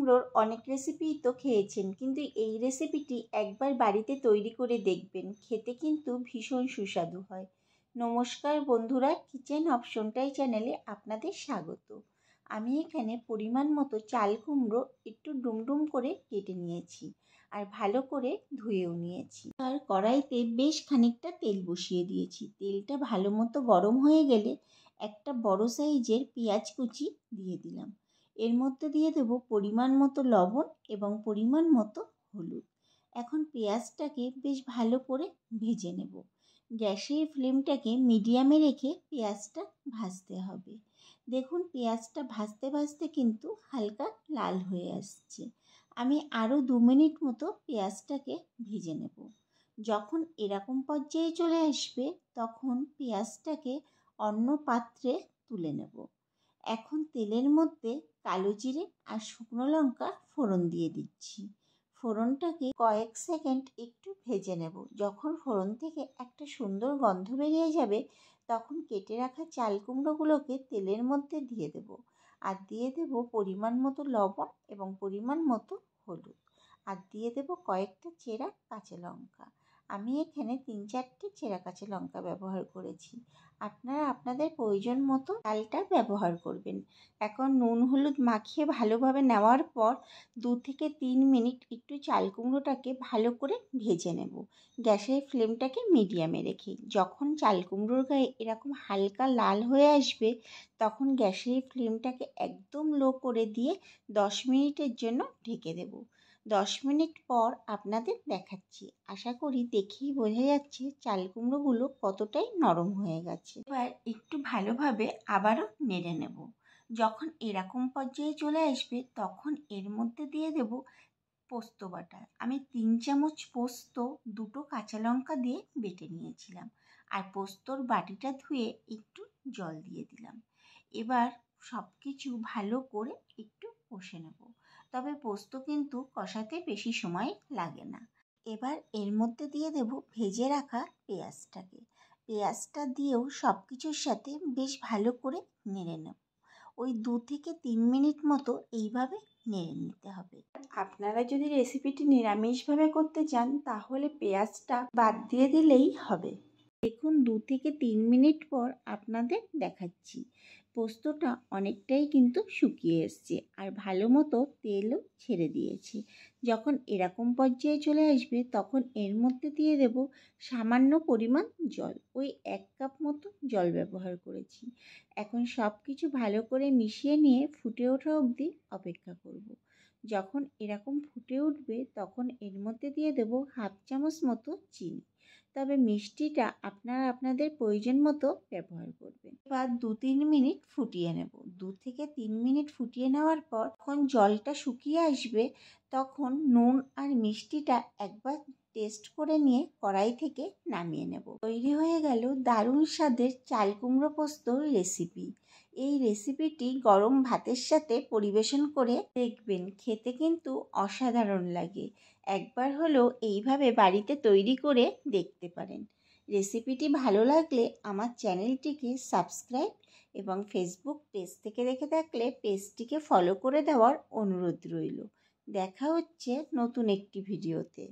কুমড়োর অনেক রেসিপিই তো খেয়েছেন, কিন্তু এই রেসিপিটি একবার বাড়িতে তৈরি করে দেখবেন, খেতে কিন্তু ভীষণ সুস্বাদু হয়। নমস্কার বন্ধুরা, কিচেন অপশনটাই চ্যানেলে আপনাদের স্বাগত। আমি এখানে পরিমাণ মতো চাল কুমড়ো একটু ডুমডুম করে কেটে নিয়েছি আর ভালো করে ধুয়েও নিয়েছি। আর কড়াইতে বেশ খানিকটা তেল বসিয়ে দিয়েছি। তেলটা ভালো মতো গরম হয়ে গেলে একটা বড় সাইজের পেঁয়াজ কুচি দিয়ে দিলাম। এর মধ্যে দিয়ে দেব পরিমাণ মতো লবণ এবং পরিমাণ মতো হলুদ। এখন পেঁয়াজটাকে বেশ ভালো করে ভেজে নেব। গ্যাসের ফ্লেমটাকে মিডিয়ামে রেখে পেঁয়াজটা ভাজতে হবে। দেখুন পেঁয়াজটা ভাজতে ভাজতে কিন্তু হালকা লাল হয়ে আসছে। আমি আরও 2 মিনিট মতো পেঁয়াজটাকে ভেজে নেব। যখন এরকম পর্যায়ে চলে আসবে তখন পেঁয়াজটাকে অন্য পাত্রে তুলে নেব। এখন তেলের মধ্যে কালো জিরে আর শুকনো লঙ্কা ফোড়ন দিয়ে দিচ্ছি। ফোড়নটাকে কয়েক সেকেন্ড একটু ভেজে নেব। যখন ফোড়ন থেকে একটা সুন্দর গন্ধ বেরিয়ে যাবে তখন কেটে রাখা চাল কুমড়োগুলোকে তেলের মধ্যে দিয়ে দেব। আর দিয়ে দেব পরিমাণ মতো লবণ এবং পরিমাণ মতো হলুদ। আর দিয়ে দেব কয়েকটা চেরা কাঁচা লঙ্কা। আমি এখানে 3-4টে চেরা কাঁচা লঙ্কা ব্যবহার করেছি। আপনারা আপনাদের প্রয়োজন মতো চালটা ব্যবহার করবেন। এখন নুন হলুদ মাখিয়ে ভালোভাবে নেওয়ার পর 2 থেকে 3 মিনিট একটু চাল কুমড়োটাকে ভালো করে ভেজে নেব, গ্যাসের ফ্লেমটাকে মিডিয়ামে রেখে। যখন চাল কুমড়োর গায়ে এরকম হালকা লাল হয়ে আসবে তখন গ্যাসের ফ্লেমটাকে একদম লো করে দিয়ে 10 মিনিটের জন্য ঢেকে দেব। 10 মিনিট পর আপনাদের দেখাচ্ছি। আশা করি দেখেই বোঝা যাচ্ছে চাল কুমড়োগুলো কতটাই নরম হয়ে গেছে। এবার একটু ভালোভাবে আবারও নেড়ে নেব। যখন এরকম পর্যায়ে চলে আসবে তখন এর মধ্যে দিয়ে দেব পোস্ত বাটা। আমি 3 চামচ পোস্ত 2টো কাঁচা লঙ্কা দিয়ে বেটে নিয়েছিলাম। আর পোস্তর বাটিটা ধুয়ে একটু জল দিয়ে দিলাম। এবার সব কিছু ভালো করে একটু কষে নেব। তবে পোস্ত কিন্তু কষাতে বেশি সময় লাগে না। এবার এর মধ্যে দিয়ে দেব ভেজে রাখা পেঁয়াজটাকে। পেঁয়াজটা দিয়েও সব কিছুর সাথে বেশ ভালো করে নেড়ে নেব। ওই 2 থেকে 3 মিনিট মতো এইভাবে নেড়ে নিতে হবে। আপনারা যদি রেসিপিটি নিরামিষভাবে করতে চান তাহলে পেঁয়াজটা বাদ দিয়ে দিলেই হবে। দেখুন 2 থেকে 3 মিনিট পর আপনাদের দেখাচ্ছি। পোস্তটা অনেকটাই কিন্তু শুকিয়ে এসছে আর ভালো মতো তেলও ছেড়ে দিয়েছে। যখন এরকম পর্যায়ে চলে আসবে তখন এর মধ্যে দিয়ে দেব সামান্য পরিমাণ জল। ওই 1 কাপ মতো জল ব্যবহার করেছি। এখন সব কিছু ভালো করে মিশিয়ে নিয়ে ফুটে ওঠা অবধি অপেক্ষা করব। যখন এরকম ফুটে উঠবে তখন এর মধ্যে দিয়ে দেব হাফ চামচ মতো চিনি। তবে মিষ্টিটা আপনারা আপনাদের প্রয়োজন মতো ব্যবহার করবেন। এবার 2-3 মিনিট ফুটিয়ে নেব। 2 থেকে 3 মিনিট ফুটিয়ে নেওয়ার পর যখন জলটা শুকিয়ে আসবে তখন নুন আর মিষ্টিটা একবার টেস্ট করে নিয়ে কড়াই থেকে নামিয়ে নেব। তৈরি হয়ে গেল দারুণ স্বাদের চাল কুমড়ো পোস্তর রেসিপি। এই রেসিপিটি গরম ভাতের সাথে পরিবেশন করে দেখবেন, খেতে কিন্তু অসাধারণ লাগে। একবার হলেও এইভাবে বাড়িতে তৈরি করে দেখতে পারেন। রেসিপিটি ভালো লাগলে আমার চ্যানেলটিকে সাবস্ক্রাইব এবং ফেসবুক পেজ থেকে দেখে থাকলে পেজটিকে ফলো করে দেওয়ার অনুরোধ রইল। দেখা হচ্ছে নতুন একটি ভিডিওতে।